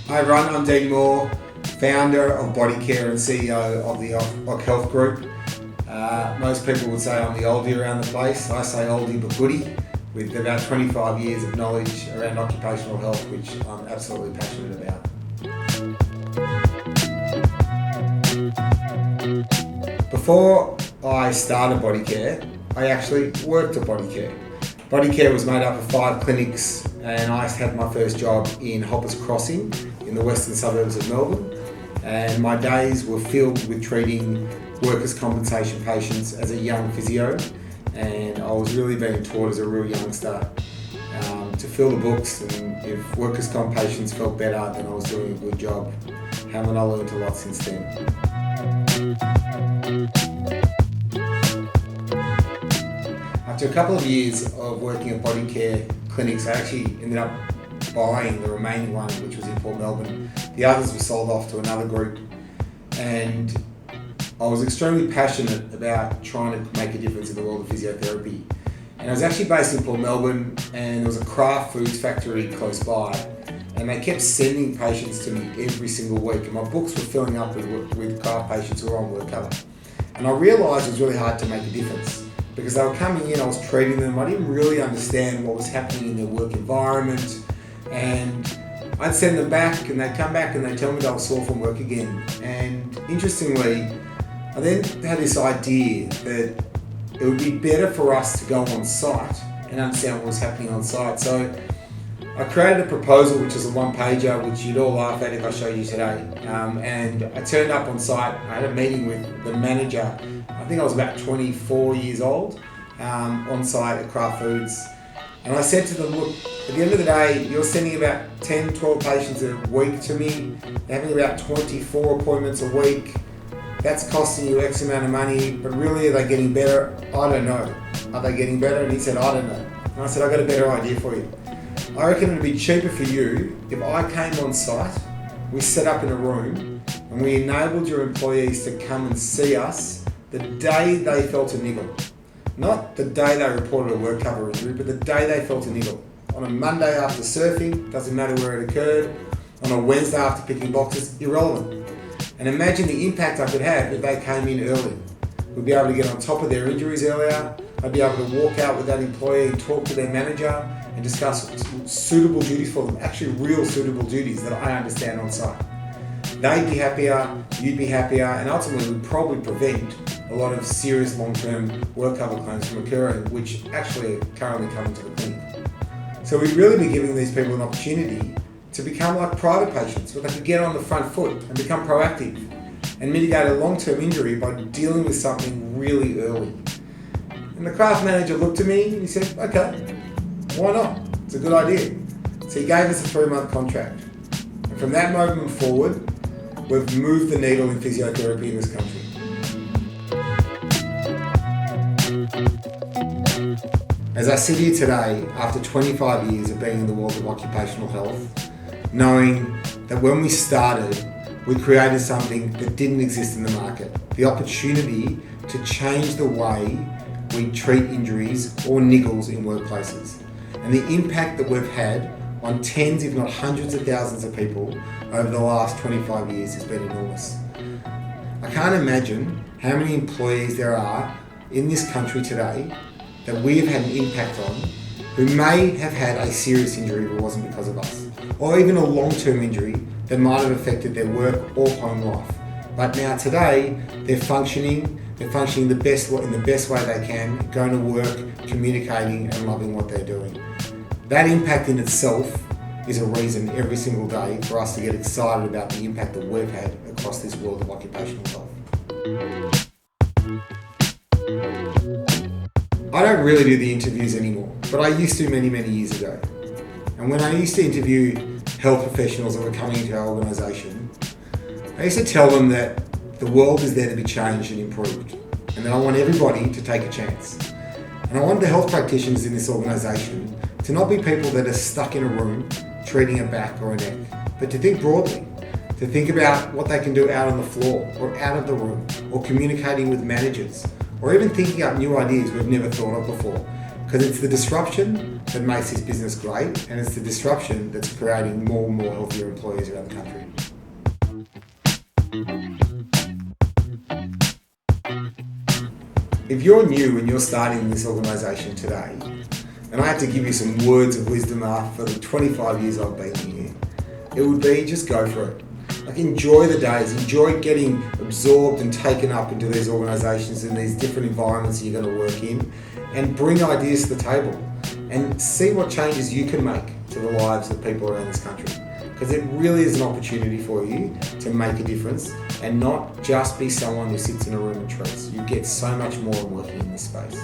Hi everyone, I'm Dean Moore, founder of Bodycare and CEO of the OSIP Health Group. Most people would say I'm the oldie around the place. I say oldie but goodie, with about 25 years of knowledge around occupational health, which I'm absolutely passionate about. Before I started Bodycare, I actually worked at Bodycare. Bodycare was made up of 5 clinics, and I had my first job in Hoppers Crossing in the western suburbs of Melbourne, and my days were filled with treating workers' compensation patients as a young physio, and I was really being taught as a real youngster to fill the books, and if workers' comp patients felt better, then I was doing a good job. Haven't I learned a lot since then? After a couple of years of working at Bodycare clinics, I actually ended up buying the remaining one, which was in Port Melbourne. The others were sold off to another group, and I was extremely passionate about trying to make a difference in the world of physiotherapy. And I was actually based in Port Melbourne, and there was a craft foods factory close by, and they kept sending patients to me every single week, and my books were filling up with craft patients who were on work cover. And I realised it was really hard to make a difference, because they were coming in, I was treating them, I didn't really understand what was happening in their work environment, and I'd send them back and they'd come back and they'd tell me they were sore from work again. And interestingly, I then had this idea that it would be better for us to go on site and understand what was happening on site. So I created a proposal, which is a one-pager, which you'd all laugh at if I showed you today. And I turned up on site, I had a meeting with the manager. I think I was about 24 years old, on site at Kraft Foods. And I said to them, look, at the end of the day, you're sending about 10, 12 patients a week to me. They're having about 24 appointments a week. That's costing you X amount of money, but really, are they getting better? I don't know. Are they getting better? And he said, I don't know. And I said, I've got a better idea for you. I reckon it'd be cheaper for you if I came on site, we set up in a room, and we enabled your employees to come and see us the day they felt a niggle. Not the day they reported a work cover injury, but the day they felt a niggle. On a Monday after surfing, doesn't matter where it occurred. On a Wednesday after picking boxes, irrelevant. And imagine the impact I could have if they came in early. We'd be able to get on top of their injuries earlier. I'd be able to walk out with that employee and talk to their manager and discuss suitable duties for them, actually real suitable duties that I understand on site. They'd be happier, you'd be happier, and ultimately we'd probably prevent a lot of serious long-term work cover claims from occurring, which actually are currently coming to the clinic. So we'd really be giving these people an opportunity to become like private patients, where they could get on the front foot and become proactive and mitigate a long-term injury by dealing with something really early. And the craft manager looked at me and he said, okay, why not? It's a good idea. So he gave us a 3-month contract. And from that moment forward, we've moved the needle in physiotherapy in this country. As I sit here today, after 25 years of being in the world of occupational health, knowing that when we started, we created something that didn't exist in the market. The opportunity to change the way we treat injuries or niggles in workplaces. And the impact that we've had on tens, if not hundreds of thousands of people over the last 25 years has been enormous. I can't imagine how many employees there are in this country today that we have had an impact on, who may have had a serious injury if it wasn't because of us, or even a long-term injury that might have affected their work or home life. But now today, they're functioning in the best way they can, going to work, communicating and loving what they're doing. That impact in itself is a reason every single day for us to get excited about the impact that we've had across this world of occupational health. I don't really do the interviews anymore, but I used to many, many years ago. And when I used to interview health professionals that were coming into our organisation, I used to tell them that the world is there to be changed and improved, and that I want everybody to take a chance. And I want the health practitioners in this organisation to not be people that are stuck in a room treating a back or a neck, but to think broadly, to think about what they can do out on the floor or out of the room, or communicating with managers, or even thinking up new ideas we've never thought of before. Because it's the disruption that makes this business great, and it's the disruption that's creating more and more healthier employees around the country. If you're new and you're starting in this organisation today, and I have to give you some words of wisdom after the 25 years I've been here, it would be just go for it. Like, enjoy the days, enjoy getting absorbed and taken up into these organisations and these different environments you're going to work in, and bring ideas to the table and see what changes you can make to the lives of people around this country. Because it really is an opportunity for you to make a difference and not just be someone who sits in a room and treats. You get so much more in working in this space.